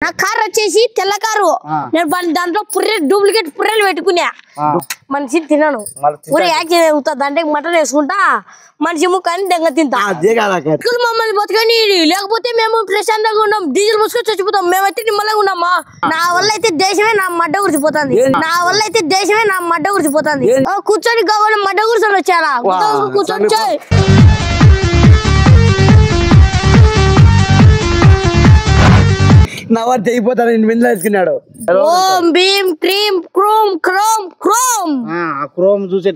నా కార్ వచ్చేసి తెల్ల కారు నేను దాంట్లో డూప్లికేట్ పుర్రెలు పెట్టుకున్నా మనిషి తిన్నాను ఊరే యాక్సిడెంట్ అవుతుంది అంటే మటన్ వేసుకుంటా మనిషి ముక్కని దెంగ తింటా మమ్మల్ని బతకని లేకపోతే మేము ప్రశాంతంగా ఉన్నాం డీజిల్ ముసుకొని చచ్చిపోతాం మేమైతే నిమ్మలంగా ఉన్నామా నా వల్ల అయితే దేశమే నా మడ్డ గురిసిపోతుంది కూర్చొని కావాలి మడ్డ కూర్చొని వచ్చారా కూర్చొని నవారు తెగిపోతాను నేను వేసుకున్నాడు ఓం భీమ్ క్రీమ్ క్రోమ్ క్రోమ్ క్రోమ్ క్రోమ్ చూసి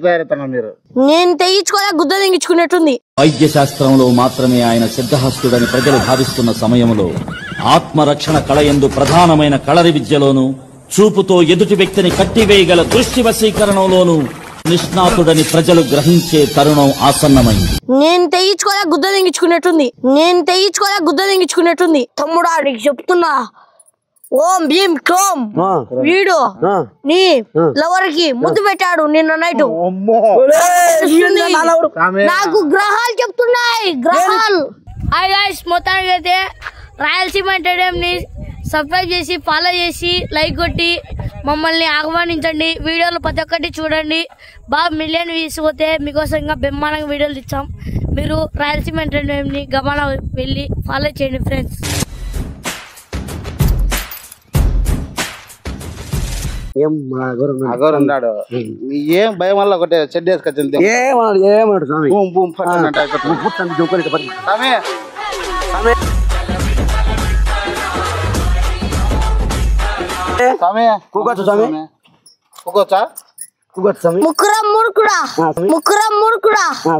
మీరు నేను తెగించుకోలే గుద్ద తెగించుకున్నట్టుంది వైద్య శాస్త్రంలో మాత్రమే ఆయన సిద్ధహస్తుడని ప్రజలు భావిస్తున్న సమయంలో ఆత్మరక్షణ కళయందు ప్రధానమైన కళరి విద్యలోను చూపుతో ఎదుటి వ్యక్తిని కట్టివేయగల దృష్టి వశీకరణలోను నిష్ణాతుడని ప్రజలు గ్రహించే తరుణం ఆసన్నమైంది నేను తెగించుకోలే గుద్ద తెగించుకున్నట్టుంది తమ్ముడా నీకు చెప్తున్నా ఓం భీమ్ క్రోమ్ వీడు నీ లవర్ కి ముద్దు పెట్టాడు నిన్న నైట్ నాకు గ్రహాలు చెప్తున్నాయి గ్రహాలు హాయ్ గైస్ మొత్తానికి అయితే రాయలసీమ ఎంటర్టైన్మెంట్ ని సబ్స్క్రైబ్ చేసి ఫాలో చేసి లైక్ కొట్టి మమ్మల్ని ఆహ్వానించండి వీడియోలు ప్రతి ఒక్కటి చూడండి బాగా మిలియన్ వ్యూస్ పోతే మీకోసం ఇంకా బ్రహ్మాండంగా వీడియోలు ఇచ్చాం మీరు రాయలసీమ ఎంటర్టైన్మెంట్ ని గమన వెళ్ళి ఫాలో చేయండి ఫ్రెండ్స్ ఏం భయం వల్ల ఒకటే చెడ్డ వేసుకొచ్చింది ఏమన్నాడు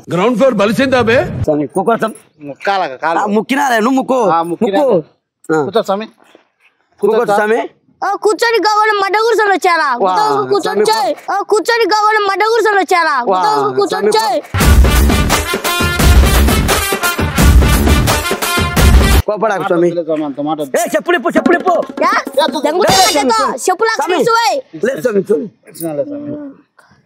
గ్రౌండ్ ఫ్లోర్ బలిసిందా ముక్కినా నువ్వు ముక్కు కూర్చో స్వామి కూర్చొని కావాలి మడ్డ కూర్చొని వచ్చారా కూర్చొని కావాలి మడ్డ కూర్చొని వచ్చారా కూర్చొని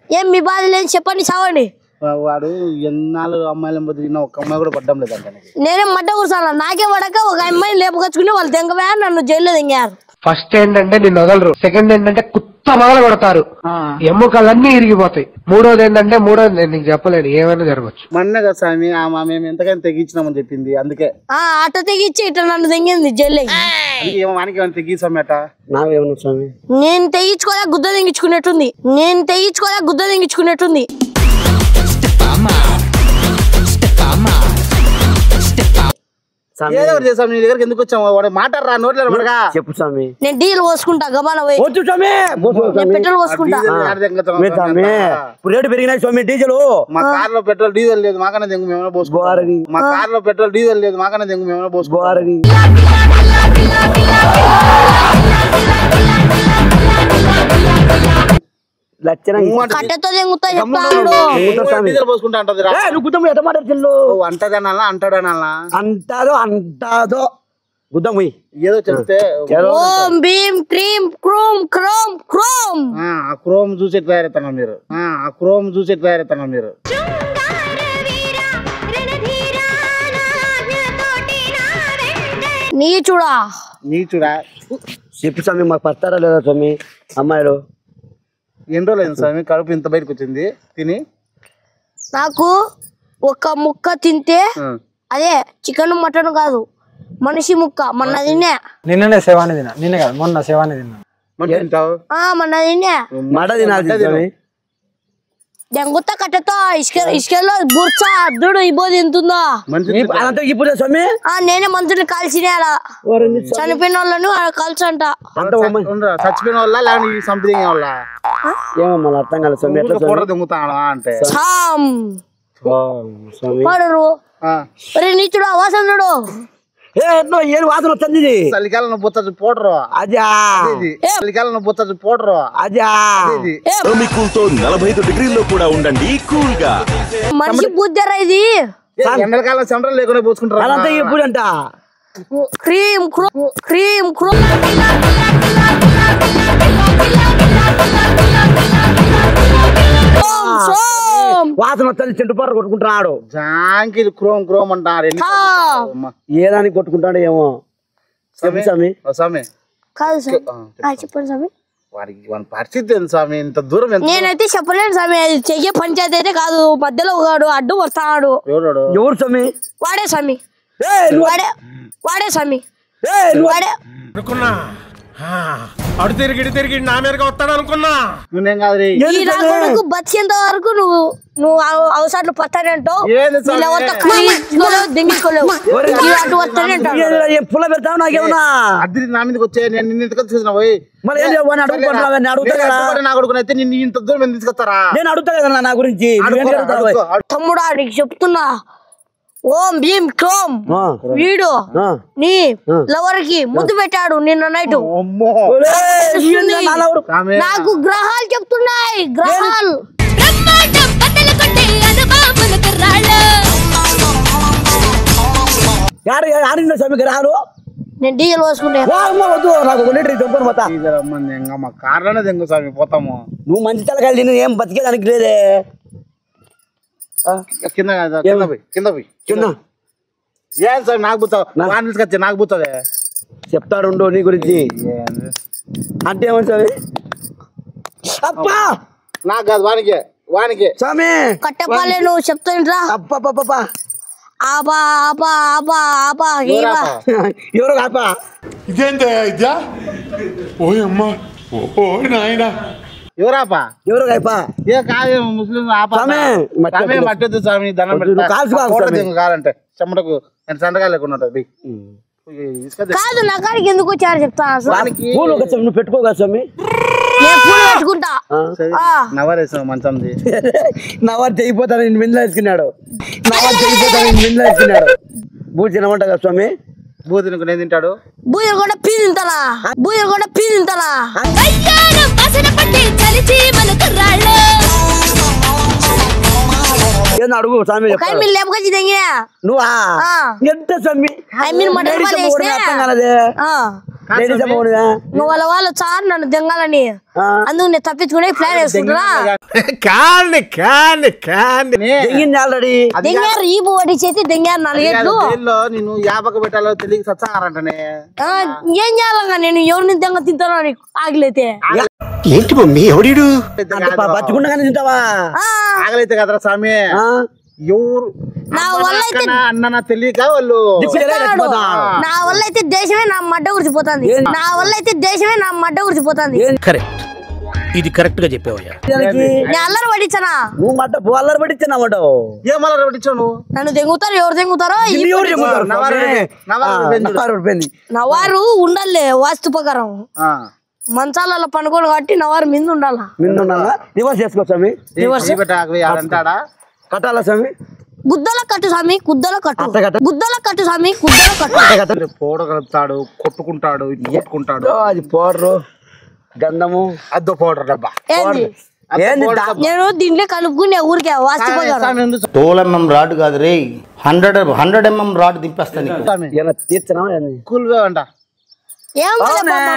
ఏం మీ బాధ లేదు చెప్పండి చావండి వాడు ఎన్నాళ్ళు అమ్మాయిలను బతికినా ఒక అమ్మాయి కూడా పడ్డం లేదంట నేనే మడ్డ కూర్చోాల నాకే పడక ఒక అమ్మాయిని లేపుకొచ్చుకుని వాళ్ళు తెంగవే నన్ను జైల్లో దింగారు ఫస్ట్ ఏంటంటే నిన్ను వదలరు సెకండ్ ఏంటంటే కుత్త మొదలు కొడతారు ఎముకలన్నీ ఇరిగిపోతాయి మూడోది ఏంటంటే నేను నీకు చెప్పలేను ఏమైనా జరగచ్చు మొన్న కదా స్వామి మేము ఎంతకైనా తెగించినామని చెప్పింది అందుకే అట తెగించి ఇట్లా నన్ను తెంగింది జైల్లో తెగిస్తాం అట స్వామి నేను తెగించుకోలే గుద్ద తెగించుకున్నట్టుంది నీ దగ్గరికి ఎందుకు వచ్చాము వాడు మాట్లాడరా నోట్లేదు మనగా చెప్పు స్వామి నేను డీజిల్ పోసుకుంటా గబాల పెట్రోల్ పోసుకుంటా రేటు పెరిగినాయి స్వామి డీజిల్ మా కార్ లో పెట్రోల్ డీజిల్ లేదు మాకనే దెంగు మేమైనా పోసుకోవాలి మా కార్ లో పెట్రోల్ డీజిల్ లేదు మాకనే దెంగు మేమైనా పోసుకోవాలి కట్టెతో దెంగుతా డీజిల్ పోసుకుంటా అంటదనాలా అంటాదో గుద్దం ఏదో చెప్తే ఓం భీమ్ క్రీమ్ క్రోమ్ క్రోమ్ క్రోమ్ క్రోమ్ చూసి తయారవుతున్నా మీరు నీచుడా చెప్పు స్వామి మాకు పడతారా లేదా స్వామి అమ్మాయిలు ఎన్ని రోజులు స్వామి కడుపు ఇంత బయటకు వచ్చింది తిని నాకు ఒక ముక్క తింటే అదే చికెన్ మటన్ కాదు మనిషి ముక్క మొన్న తిన్నా నిన్ననే సేవాని తిన్నా నిన్న కాదు మొన్న సేవాని తిన్నా మొన్న తిన్నా మడ తినాలి దెంగుత కట్టెతో ఇసుకలో బుర్చా అద్దుడు ఇబ్బో తింటుందా నేనే మంత్రులు కాల్చిన చనిపోయిన వాళ్ళను కాల్చంట చచ్చిపోయిన వాళ్ళ సంథింగ్ వాళ్ళ అర్థం కాలేదు అంటే నీచుడు వాసన చూడు ఏం వాసన వచ్చింది చలికాలం బొచ్చ పోడరు చలికాలం బొచ్చ పోడరు కూల్తో 45 డిగ్రీల్లో కూడా ఉండండి కూల్ గా మనిషి బుద్ధరా ఇది ఎండకాలం చెమటలు లేకుండా పోసుకుంటారు ఎప్పుడంట క్రీమ్ క్రీమ్ వాసన వస్తుంది చెట్టు పొర కొట్టుకుంటున్నాడు జాంకి క్రోమ్ క్రోమ్ అంటారు ఏదానికి కొట్టుకుంటాడు ఏమో స్వామి కాదు స్వామి చెప్పండి స్వామి. వాడి పరిస్థితి ఏంది స్వామి? ఇంత దూరం నేనైతే చెప్పలేను స్వామి. అది చెయ్యే పంచాయతీ అయితే కాదు. మధ్యలో ఒకడు అడ్డు వస్తాడు. ఎవరు స్వామి? వాడే స్వామి. వాడే స్వామి. వాడే అడు తిరిగి నా మీదగా వస్తాడు అనుకున్నా. నేనేం కాదు ఈ నా కొడుకు బతికేంత వరకు నువ్వు అవసరాలు పట్టానంటావు. దింగికోలేవు. అటు వస్తానే పుల్ల పెడతావు నాకేమన్నా అద్దరి నా మీదకి వచ్చే నేను నిన్ను ఇంతగా చూసిన పోయి నా కొడుకుని అయితే నిన్ను ఇంత దూరం ఎందుకు తీసుకొస్తారా? నేను అడుగుతా కదా నా గురించి. తమ్ముడా నీకు చెప్తున్నా. ఓం భీమ్ క్రోమ్ వీడు నీ లవర్ కి ముద్దు పెట్టాడు నిన్న నైట్. నాకు గ్రహాలు చెప్తున్నాయి. గ్రహాలు ఆడిందా స్వామి గ్రహాలు? నేను డీజిల్ పోసుకుంటా. మా కార్లోనే దెంగు స్వామి పోతాము. నువ్వు మంచి తలకాయలు తిని ఏం బతికేదానికి లేదే. కింద పోయి ఏం స్వామి నాకు పోతావు? తీసుకొచ్చా నాకు పోతుంది. చెప్తాడు నీ గురించి అంటే ఏమని స్వామి? అప్పా నాకు కాదు వానికి స్వామి కట్టపాలే నువ్వు చెప్తాను. అప్పా ఆపా ఆపా ఆపా ఆపా ఎవరు ఆపా? ఇదేంటే ఇద్యా? ఓ అమ్మా ఓ నాయనా ఎవరాపా? ఎవరు కాపా? ఏ కాదు ముస్లిం మట్టొద్దు స్వామి. దండం పెడతా కాదంటే చెమ్మటకు నేను సంతకాలు లేకుండా కాదు. నా కాడికి ఎందుకు వచ్చారు చెప్తా. నువ్వు పెట్టుకోగా స్వామి. నేను పూలు పెట్టుకుంటా. నవరేసావు మంచంది. నవారు తెగిపోతాను నేను మింద వేసుకున్నాడు. బూజ తినమంటా కదా స్వామి. బూదిని నేను తింటాడు. బూజలు కూడా పీ తింటారా? ఏంది అడుగు స్వామి. లేపుకొచ్చి తెంగినా నువ్వా ఎంత స్వామి? నువ్వు వాళ్ళు చాలు నన్ను దెంగాలని. అందుకు నేను తప్పించుకునే ప్లాన్ వేసుకుంటున్నా. ఆల్రెడీ దెంగారు ఈ బోడి చేతి దెంగారు 4 ఏళ్ళు. నేను యాపక పెట్టాలో తెలియక సచ్చారంటనే. ఏం చేయాలంగా నేను ఎవరిని దెంగ తింటానో నీకు ఆగిలైతే. ఏంటి మమ్మీ ఎవడు పచ్చకుండా తింటావా? ఆగలైతే కదరా స్వామి. ఎవరు నా వల్ల అయితే అన్న తెలియక వాళ్ళు నా వల్ల అయితే దేశమే నా మడ్డ గురిచిపోతుంది. కరెక్ట్. ఇది కరెక్ట్ గా చెప్పావయ్యా. నేను అల్లరి పడించానా? నువ్వు మడ్డ అల్లరి పట్టించావు మాట. ఏం అల్లరి పట్టించావు నువ్వు? నన్ను దెంగుతారు. ఎవరు దెంగుతారో నవారు ఉండాలి. వాస్తు ప్రకారం మంచాలలో పనుకోడు కాబట్టి నవారు మింద ఉండాలా. రివర్స్ చేసుకో స్వామి. కట్టాలా స్వామి? గుద్దల కట్టు స్వామి. పౌడర్ కలుపుతాడు, కొట్టుకుంటాడు, కొట్టుకుంటాడు. అది పౌడరు గంధము అద్దో పౌడర్ డబ్బా. నేను దీంట్లో కలుపుకునే ఊరికే వాస్తు ప్రకారం. 12 mm రాడ్ కాదు రే, 100 mm రాడ్ దింపేస్తాను. తీర్చనా కూల్గా అంట. ఏం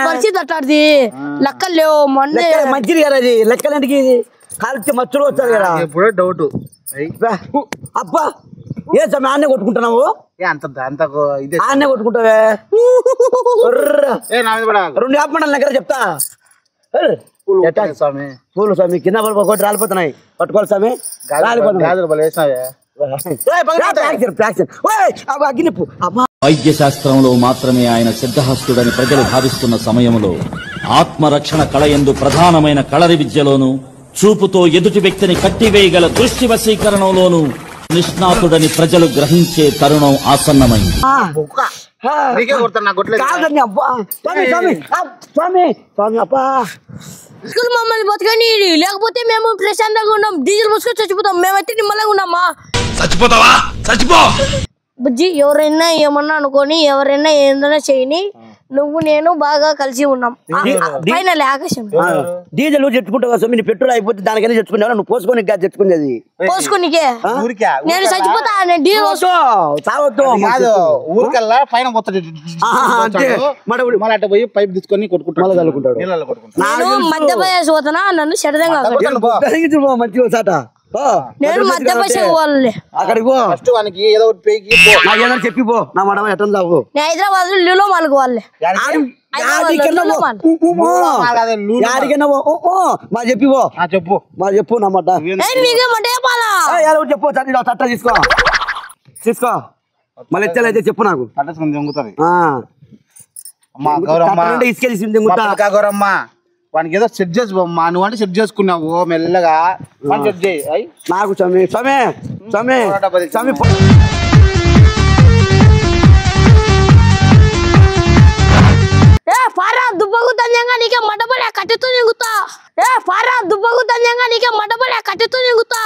పరిస్థితి అట్టాడిది. లెక్కలు లేవు. మొన్న మంచిది కదా అది. లెక్కలంటికి కాల్చి మచ్చులు వచ్చారు కదా. ఎప్పుడో డౌట్. అబ్బా ఏ సమయం ఆన్నే కొట్టుకుంటున్నావు? ఆన్నే కొట్టుకుంటావే. 2 ఆపమంటాను దగ్గర చెప్తా. పూలు స్వామి కింద ఒకటి రాలిపోతున్నాయి. పట్టుకోవాలి స్వామి. వైద్య శాస్త్రంలో మాత్రమే ఆయన సిద్ధహస్తుడని ప్రజలు భావిస్తున్న సమయంలో ఆత్మరక్షణ కళయందు ప్రధానమైన కళరి విద్యలోను, చూపుతో ఎదుటి వ్యక్తిని కట్టివేయగల దృష్టి వశీకరణలోనూ నిష్ణాతుడని ప్రజలు గ్రహించే తరుణం ఆసన్నమైంది. మమ్మల్ని బతకని, లేకపోతే మేము ప్రశాంతంగా ఉన్నాం. డీజిల్ మూసుకొని చచ్చిపోతాం. మేమైతే నిమ్మలంగా ఉన్నామా? చచ్చిపోతావా? చచ్చిపో. బుజ్జి ఎవరైనా ఏమన్నా అనుకోని, ఎవరైనా ఏందైనా చేయని, నువ్వు నేను బాగా కలిసి ఉన్నాం. ఫైనల్ ఆకాశం. డీజిల్ నువ్వు చెట్టుకుంటావు స్వామి. పెట్రోల్ అయిపోతే దానికైనా చెట్టుకున్నావు. నువ్వు పోసుకొని తెచ్చుకునేది పోసుకునికే. నేను చచ్చిపోతా. నేను డీజిల్ ఊరికల్లా పైన మళ్ళీ పోయి పైప్ తీసుకొని కొట్టుకుంటాడు. నేను మధ్యప్రదేశ్ పోతున్నా. నన్ను చెడదంగా మంచిగా నేను మధ్యప్రదేశ్ పోవాలి. అక్కడికి పో. ఫస్ట్ వానికి ఏదో ఒకటి పేకి పో. నాకు ఏదైనా చెప్పి పో. నా మాట ఎట్లా చావు. నేను హైదరాబాద్ లులో మాల్కి వాళ్ళే. యాడికన్నా మా చెప్పి పో. చెప్పు మా చెప్పు నా మాట. మీకేమంటే చెప్పు తట్ట తీసుకో మళ్ళీ ఎత్తలైతే చెప్పు నాకు. పట్టేసుకుని దొంగుతుంది అమ్మా గౌరమ్మ. ఇసుకెళ్ళి గౌరమ్మ వానికి ఏదో సెట్ చేసి పోమ్మా. నువ్వు అంటే సెట్ చేసుకున్నావు మెల్లగా సెట్ చేయి. నాకు స్వామి పారా దుబ్బగు తంజంగా నీకే మడబడే కట్టెతో నింగుతా. పారా దుబ్బగు తంజంగా నీకే మడబడే కట్టెతో నింగుతా.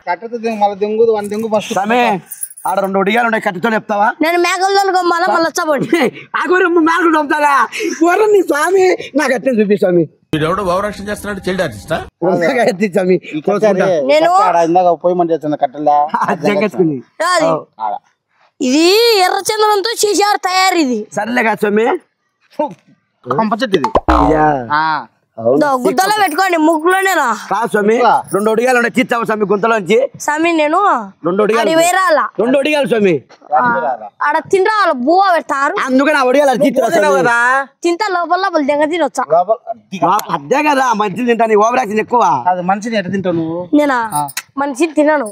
కట్టెతో మళ్ళీ దెంగు వన్ దెంగు ఫస్ట్. ఆడ 2 ఒడియాలు ఉన్నాయి కట్టెతో చెప్తావా? నేను మేకలు మళ్ళీ వచ్చబడి మేకలు చంపుతాగా నీ స్వామి నాకు అట్టే చూపి స్వామి. చేస్తున్నాడు చైల్డ్ ఆర్టిస్టా? స్వామి నేను ఇందాక పోయి మంది చేస్తున్నా కట్టెలా ఇది ఎర్రచందనంతో చేశారు తయారు. ఇది సర్లేగా స్వామి కంప చెట్టు ఇది. గుద్దలో పెట్టుకోండి ముగ్గులోనేనా కాదు స్వామి. 2 ఒడియాలు ఉన్నాయి తీర్చావు స్వామి గుంతలోంచి. స్వామి నేను 2 ఒడియాలు వేరాల 2 ఒడియాలు స్వామి ఆడ తింటా వాళ్ళ బువ్వ పెడతారు. అందుకని ఆ ఒడియాలు తీర్చావు కదా. తింటా లోపల దెంగ తినొచ్చా? అదే కదా మంచిది తింటా. నీ ఓవర్ యాక్షన్ ఎక్కువ. అది మంచిది ఎట్లా తింటావు నువ్వు? నేనా మనిషి తినను.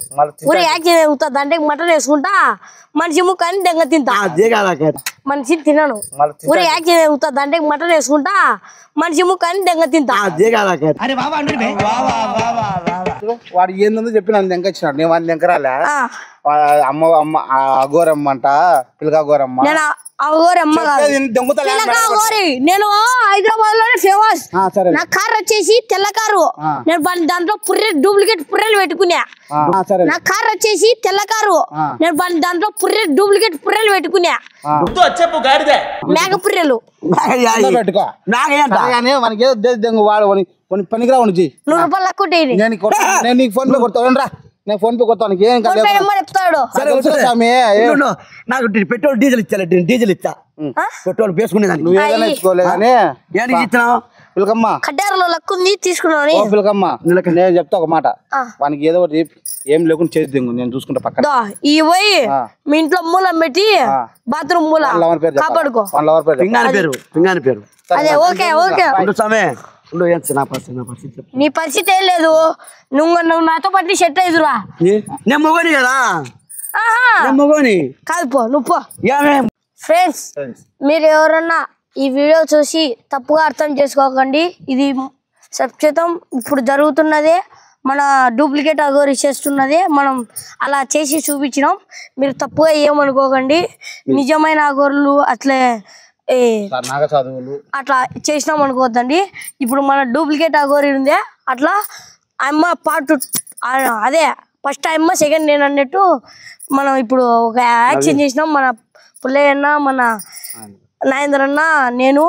ఊరి యాక్షన్ అవుతా దాంట్లో మటన్ వేసుకుంటా మనిషి ముక్కని దెంగ తింటా. మనిషి తినను. ఊరి యాక్షన్ అవుతా దాంట్లో మటన్ వేసుకుంటా మనిషి ముక్కని దెంగ తింటా. వాడు ఏందో చెప్పి నన్ను దెంక ఇచ్చినాడు. నేను వాడిని దెంకరాలే. అమ్మ అఘోరమ్మ అంట పిల్లగా గోరమ్మ. నేను హైదరాబాద్ లోనే ఫేమస్. నా కార్ వచ్చేసి తెల్ల కారు. నేను దాంట్లో డూప్లికేట్ పుర్రెలు పెట్టుకున్నా. నా కార్ వచ్చేసి తెల్ల కారు. నేను దాంట్లో డూప్లికేట్ పుర్రెలు పెట్టుకున్నా. మేక పుర్రెలు పెట్టుకో. మనకి ఏదో దెంగు వాడు పనికిరా ఉండి 100 రూపాయలు లక్కు. నేను నీకు ఫోన్ పే కొడతాను రా. నేను ఫోన్ పే కొడతాను. ఏం చెప్తాడు నాకు పెట్రోల్ డీజిల్ ఇచ్చా. డీజిల్ ఇచ్చా పెట్రోల్ వేసుకునేదాన్ని. నువ్వు ఏదైనా ఇచ్చుకోలే కానీ ఇచ్చినావు పిల్లకమ్మ కడ్డారులో లక్కుంది తీసుకున్నాను. పిల్లకమ్మ నేను చెప్తా ఒక మాట. వానికి ఏదో ఒకటి ఏం లేకుండా చేసి దింగు నేను చూసుకుంటా పక్కన. ఈ పోయి మీ ఇంట్లో మూలం పెట్టి బాత్రూమ్ మూల కాపాడుకో. పింగాని పేరు అదే ఓకే ఓకే. నీ పరిస్థితి ఏం లేదు. నువ్వు నాతో పాటు సెట్ అయ్యురా. నేను మొగని కదా. మొగని కాదు పో నువ్వు పో. ఫ్రెండ్స్ మీరు ఎవరన్నా ఈ వీడియో చూసి తప్పుగా అర్థం చేసుకోకండి. ఇది సత్యం ఇప్పుడు జరుగుతున్నదే. మన డూప్లికేట్ అగోరి చేస్తున్నదే మనం అలా చేసి చూపించినాం. మీరు తప్పుగా ఏమనుకోకండి. నిజమైన అగోరులు అట్లే అట్లా చేసినాం అనుకోవద్దండి. ఇప్పుడు మన డూప్లికేట్ అగోరి ఉందే అట్లా అమ్మ పార్ట్ అదే ఫస్ట్ అమ్మ సెకండ్ నేను అన్నట్టు మనం ఇప్పుడు ఒక యాక్షన్ చేసినాం. మన పుల్లయ్య అన్న మన నాగేంద్ర అన్న నేను.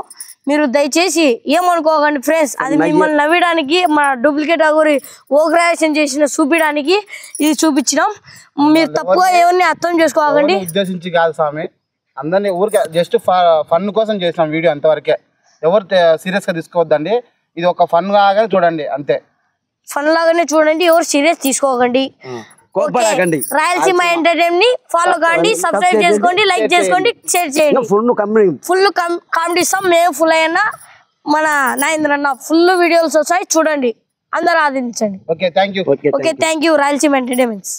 మీరు దయచేసి ఏమనుకోకండి ఫ్రెండ్స్. అది మిమ్మల్ని నవ్వడానికి మన డూప్లికేట్ అగోరి ఓగ్రాషన్ చేసిన చూపించడానికి ఇది చూపించినాం. మీరు తప్పుగా ఎవరిని అర్థం చేసుకోకండి. ఉద్దేశించి కాదు స్వామి. అందరినీ ఊరికే జస్ట్ ఫన్ కోసం చేసినాం వీడియో అంతవరకే. ఎవరు సీరియస్ గా తీసుకోవద్దండి. ఇది ఒక ఫన్ లాగానే చూడండి అంతే. ఫన్ లాగానే చూడండి. ఎవరు సీరియస్ తీసుకోకండి. రాయలసీమ ఎంటర్టైన్మెంట్ ని ఫాలో కాండి. సబ్స్క్రైబ్ చేసుకోండి, లైక్ చేసుకోండి, షేర్ చేయండి. ఫుల్ కామెడీ ఇస్తాం. మేము ఫుల్ అయినా మన నాగేంద్ర అన్న ఫుల్ వీడియోస్ వస్తాయి చూడండి. అందరూ ఆదరించండి. Okay thank you. Okay thank you Rayalaseema entertainments.